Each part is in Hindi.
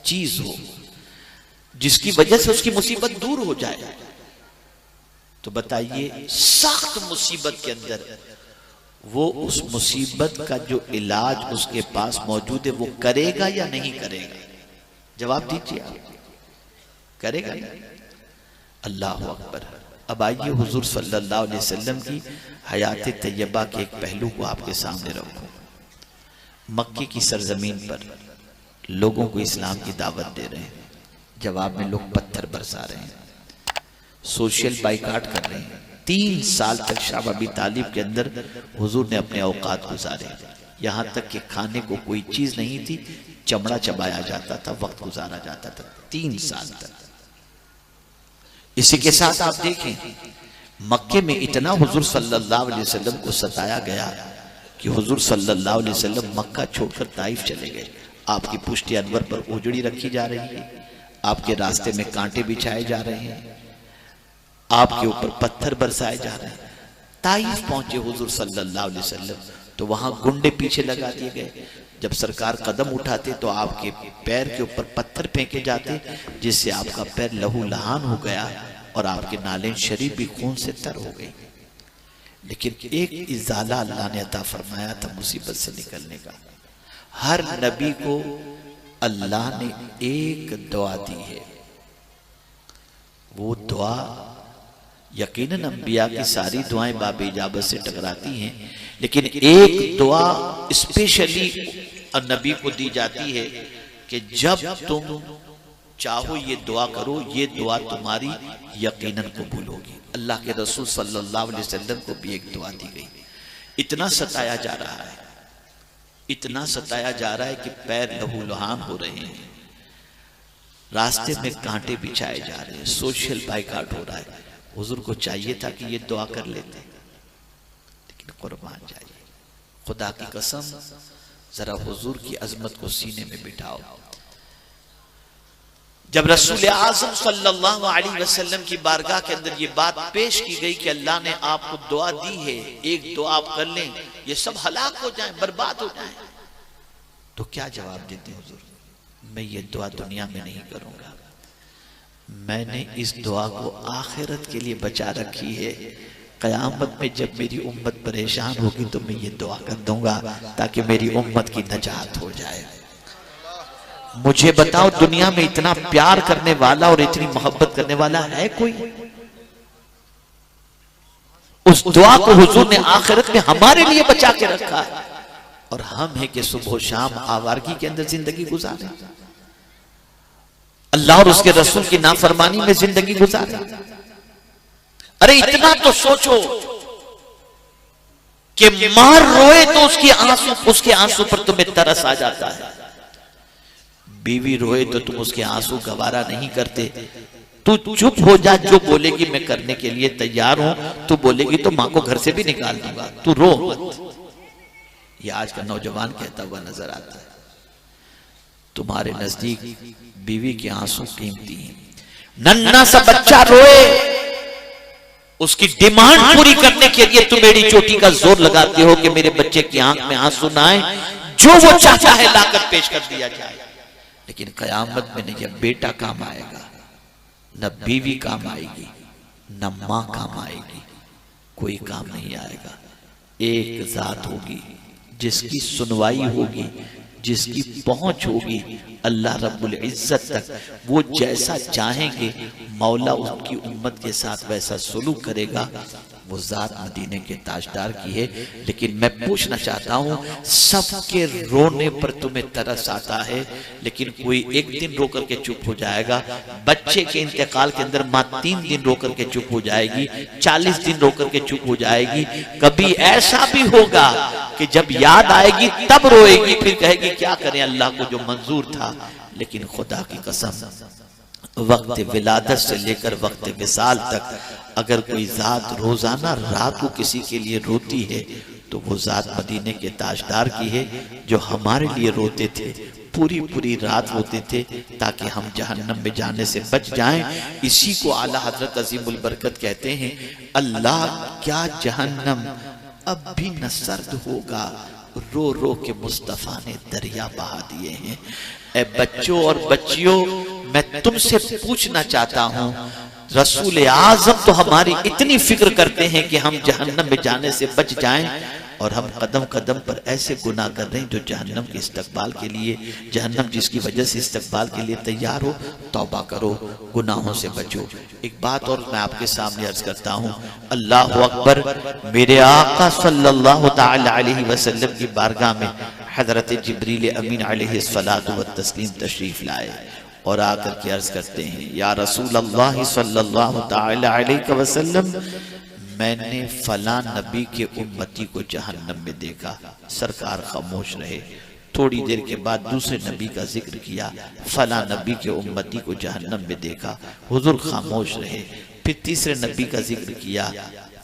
चीज हो जिसकी वजह से उसकी मुसीबत दूर हो जाए। तो बताइए सख्त मुसीबत के अंदर वो उस मुसीबत का जो इलाज उसके पास मौजूद है वो करेगा या नहीं करेगा? जवाब दीजिए, आप करेगा नहीं? अल्लाह अकबर। अब आइए हुजूर सल्लल्लाहु अलैहि वसल्लम की हयात तैयबा के एक पहलू को आपके सामने रखूं। मक्के की सरजमीन पर लोगों को इस्लाम की दावत दे रहे हैं, जवाब में लोग पत्थर बरसा रहे हैं, सोशल बाइकाट कर रहे हैं। 3 साल तक शाह अबी तालिब के अंदर हुजूर ने अपने औकात गुजारे, यहां तक कि खाने को कोई चीज नहीं थी, चमड़ा चबाया जाता था, वक्त गुजारा जाता था 3 साल तक। इसी के साथ आप देखें मक्के में इतना हुजूर सल्लल्लाहु अलैहि वसल्लम को सताया गया कि हुजूर सल्लल्लाहु अलैहि वसल्लम मक्का छोड़कर ताइफ चले गए। आपकी पुष्टि अनवर पर उजड़ी रखी जा रही है, आपके रास्ते में कांटे बिछाए जा रहे हैं, आपके ऊपर पत्थर बरसाए जा रहे हैं। ताइफ पहुंचे हुजूर सल्लल्लाहु अलैहि वसल्लम तो वहां गुंडे पीछे लगा दिए गए। जब सरकार कदम उठाते तो आपके पैर के ऊपर पत्थर फेंके जाते, जिससे आपका पैर लहू लहान हो गया और आपके नाले शरीफ भी खून से तर हो गई। लेकिन एक इजाला अल्लाह ने अता फरमाया था मुसीबत से निकलने का। हर नबी को अल्लाह ने एक दुआ दी है, वो दुआ यकीनन अंबिया की सारी दुआएं बाब इजाबत से टकराती हैं, लेकिन एक दुआ स्पेशली नबी को दी जाती है कि जब तुम चाहो ये दुआ करो, ये दुआ तुम्हारी यकीनन कबूल होगी। अल्लाह के रसूल सल्लल्लाहु अलैहि वसल्लम को भी एक दुआ दी गई। इतना सताया जा रहा है, इतना सताया जा रहा है कि पैर लहू लुहान हो रहे हैं, रास्ते में कांटे बिछाए जा रहे हैं, सोशल बाइकाट हो रहा है। हुजूर को चाहिए था कि ये दुआ कर लेते, लेकिन कुर्बान जाइए, खुदा की कसम जरा हुजूर की अजमत को सीने में बिठाओ। जब रसूल आज़म सल्लल्लाहु अलैहि वसल्लम की बारगाह के अंदर ये बात पेश की गई कि अल्लाह ने आपको दुआ दी है, एक दुआ आप कर लें, ये सब हलाक हो जाएं, बर्बाद हो जाएं, तो क्या जवाब देते हैं हुजूर? मैं ये दुआ दुनिया में नहीं करूंगा, मैंने इस दुआ को आखिरत के लिए बचा रखी है। कयामत में जब मेरी उम्मत परेशान होगी तो मैं ये दुआ कर दूंगा ताकि मेरी उम्मत की नजात हो जाए। मुझे बताओ दुनिया में इतना प्यार करने वाला और इतनी मोहब्बत करने वाला है कोई? उस दुआ को हुजूर ने आखिरत में हमारे लिए बचा के रखा है, और हम है कि सुबह शाम आवारगी के अंदर जिंदगी गुजारे, अल्लाह और उसके रसूल की नाफरमानी में जिंदगी गुजारे। अरे इतना तो सोचो कि मार रोए तो उसके आंसू पर तुम्हें तरस आ जाता है, बीवी रोए तो तुम उसके आंसू गवारा नहीं करते। तू चुप हो जा, जो बोलेगी मैं करने के लिए तैयार हूं, तू बोलेगी तो मां को घर से भी निकाल दूंगा, तू रो मत। ये आज का नौजवान कहता हुआ नजर आता है। तुम्हारे नजदीक बीवी के आंसू कीमती हैं। नन्ना सा बच्चा रोए, उसकी डिमांड पूरी करने के लिए तुम मेरी चोटी का जोर लगाते हो कि मेरे बच्चे की आंख में आंसू ना आए, जो वो चाहता है लाकर पेश कर दिया जाए। लेकिन कयामत में न ये बेटा काम आएगा, न बीवी काम आएगी, न मां काम आएगी, कोई काम नहीं आएगा। एक जात होगी जिसकी सुनवाई होगी, जिसकी पहुंच होगी अल्लाह रब्बुल इज्जत तक। वो जैसा चाहेंगे मौला उनकी उम्मत के साथ वैसा सुलूक करेगा। वो जात मदीने के ताजदार की है। लेकिन मैं पूछना चाहता हूं, सबके रोने पर तुम्हें तरस आता है, लेकिन कोई एक दिन रो करके चुप हो जाएगा। बच्चे के इंतकाल के अंदर मां 3 दिन रो करके चुप हो जाएगी, 40 दिन रो करके चुप हो जाएगी। कभी ऐसा भी होगा कि जब याद आएगी तब रोएगी, फिर कहेगी क्या करें, अल्लाह को जो मंजूर था। लेकिन खुदा की कसम, वक्त विलादत से लेकर वक्त विसाल तक अगर कोई जात रोजाना रात को किसी के लिए रोती है तो वो जात मदीने के ताजदार की है, जो हमारे लिए रोते थे, पूरी पूरी रात रोते थे ताकि हम जहन्नम में जाने से बच जाएं। इसी को आला हजरत अजीमुल बरकत कहते हैं, अल्लाह क्या जहन्नम अब भी न सर्द होगा, रो रो के मुस्तफ़ा ने दरिया बहा दिए हैं। ए बच्चों और बच्चियों, मैं तुमसे पूछना चाहता हूं, रसूल आज़म तो हमारी इतनी फिक्र करते हैं कि हम जहन्नम में जाने से बच जाएं, और हम कदम कदम पर ऐसे गुनाह कर रहे हैं जो जहन्नम के इस्तकबाल के लिए, जहन्नम जिसकी वजह से इस्तकबाल के लिए तैयार हो। तौबा करो, गुनाहों से बचो। एक बात और मैं आपके सामने अर्ज करता हूँ, अल्लाह अकबर। मेरे आका सल्लल्लाहु तआला अलैहि वसल्लम की बारगाह में हजरत जिब्रील अमीन अलैहिस्सलातु व तस्लीम तशरीफ लाए और आकर के अर्ज करते हैं, या रसूल अल्लाह सल्लल्लाहु तआला अलैहि वसल्लम, मैंने फला नबी के उम्मती को जहन्नम में देखा। सरकार खामोश रहे। थोड़ी देर के बाद दूसरे नबी का जिक्र किया, फला नबी के उम्मती को जहन्नम में देखा। हुजूर खामोश रहे। फिर तीसरे नबी का जिक्र किया,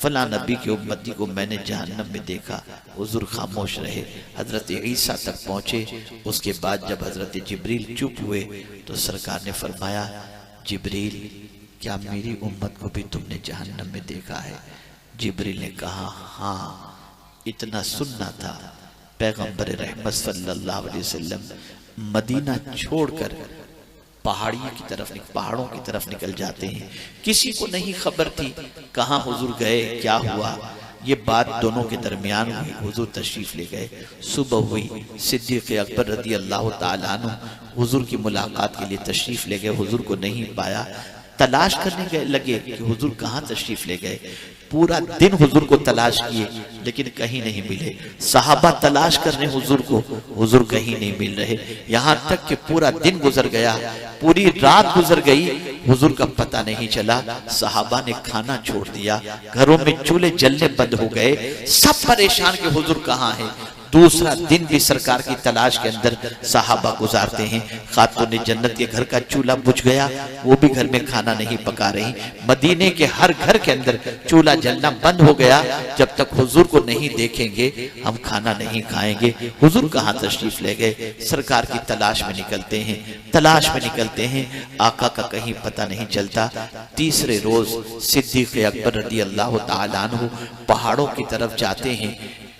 फला नबी के उम्मती को मैंने जहन्नम में देखा। हुजूर खामोश रहे। हजरत ईसा तक पहुंचे। उसके बाद जब हजरत जिब्रील चुप हुए तो सरकार ने फरमाया, जिब्रील, क्या मेरी उम्मत को भी तुमने जहन्नम में देखा है? जिब्रील ने कहा, हाँ, इतना सुनना था। पैगंबर रहमत सल्लल्लाहु अलैहि वसल्लम मदीना छोड़कर पहाड़ों की तरफ निकल जाते हैं। किसी को नहीं खबर थी कहाँ हुजूर गए, क्या हुआ। ये बात दोनों के दरमियान हुई। हुजूर तशरीफ ले गए। सुबह हुई, सिद्दीक़ अकबर रज़ी अल्लाह ताला अन्हु हुजूर की मुलाकात के लिए तशरीफ ले गए। हुजूर को नहीं पाया। तलाश करने लगे कि हुजूर कहाँ तशरीफ ले गए। पूरा दिन हुजूर को तलाश किए लेकिन कहीं नहीं मिले। सहाबा तलाश कर रहे हुजूर को, हुजूर कहीं नहीं मिल रहे। यहाँ तक कि पूरा दिन गुजर गया, पूरी रात गुजर गई, हुजूर का पता नहीं चला। सहाबा ने खाना छोड़ दिया, घरों में चूल्हे जलने बंद हो गए। सब परेशान कि हुजूर कहाँ है। दूसरा दिन भी सरकार की तलाश के अंदर सहाबा गुजारते हैं। खातून जन्नत के घर का चूल्हा बुझ गया, वो भी घर में खाना नहीं पका रही। मदीने के हर घर के अंदर चूल्हा जलना बंद हो गया। जब तक हुजूर को नहीं देखेंगे हम खाना नहीं खाएंगे। हुजूर कहाँ तशरीफ ले गए। सरकार की तलाश में निकलते हैं, आका का कहीं पता नहीं चलता। तीसरे रोज सिद्दीक़ अकबर रज़ी अल्लाह ताला अन्हु पहाड़ों की तरफ जाते हैं।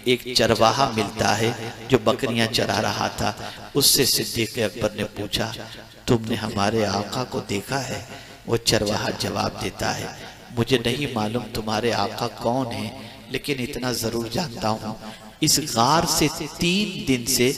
एक चरवाहा मिलता है जो बकरियां चरा रहा था। उससे सिद्दीक़ अकबर ने पूछा, तुमने हमारे आका को देखा है? वो चरवाहा जवाब देता है, मुझे नहीं मालूम तुम्हारे आका कौन है, लेकिन इतना जरूर जानता हूँ, इस गार से 3 दिन से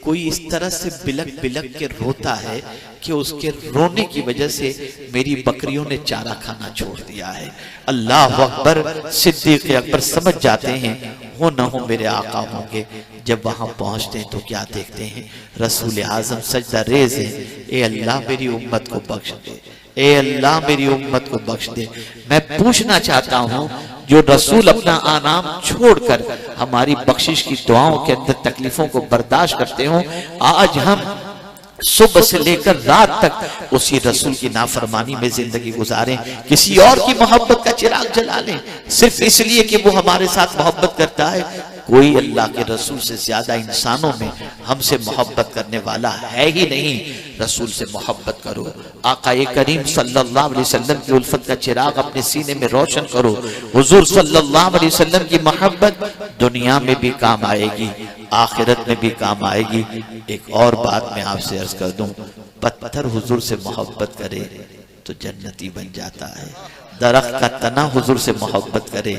कोई इस तरह से बिलक बिलक के रोता है कि उसके रोने की वजह से मेरी बकरियों ने चारा खाना छोड़ दिया है। अल्लाह अकबर। सिद्दीक़ अकबर समझ जाते हैं हो न हो मेरे आका होंगे। जब वहां पहुंचते हैं तो क्या देखते हैं, रसूल आज़म सजदा रेज़ है, ए अल्लाह मेरी उम्मत को बख्श दे, ए अल्लाह मेरी उम्मत को बख्श दे। मैं पूछना चाहता हूँ, जो रसूल अपना आनाम छोड़कर हमारी बख्शिश की दुआओं के अंदर तकलीफों को बर्दाश्त करते हो, आज हम सुबह से लेकर रात तक उसी रसूल की नाफरमानी में जिंदगी गुजारें, किसी और की मोहब्बत का चिराग जला लें सिर्फ इसलिए कि वो हमारे साथ मोहब्बत करता है। कोई अल्लाह के रसूल से ज्यादा इंसानों में हमसे मोहब्बत करने वाला है ही नहीं। रसूल से मोहब्बत करो, आका करीम सल्लल्लाहु अलैहि वसल्लम की उल्फत का चिराग अपने सीने में रोशन करो। हुजूर सल्लल्लाहु अलैहि वसल्लम की मोहब्बत दुनिया में भी काम आएगी, आखिरत में भी काम आएगी। एक और बात मैं आपसे अर्ज कर दूं, पत्थर हुजूर से मोहब्बत करे तो जन्नती बन जाता है। दरख्त का तना हुजूर से मोहब्बत करे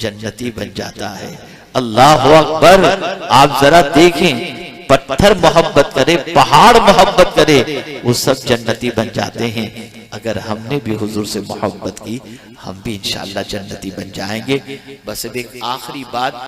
जन्नती बन जाता है। अल्लाह अकबर। आप जरा देखें, पत्थर मोहब्बत करे, पहाड़ मोहब्बत करे, वो सब जन्नती बन जाते हैं। अगर हमने भी हुजूर से मोहब्बत की, हम भी इंशाअल्लाह जन्नती बन जाएंगे। बस एक आखिरी बात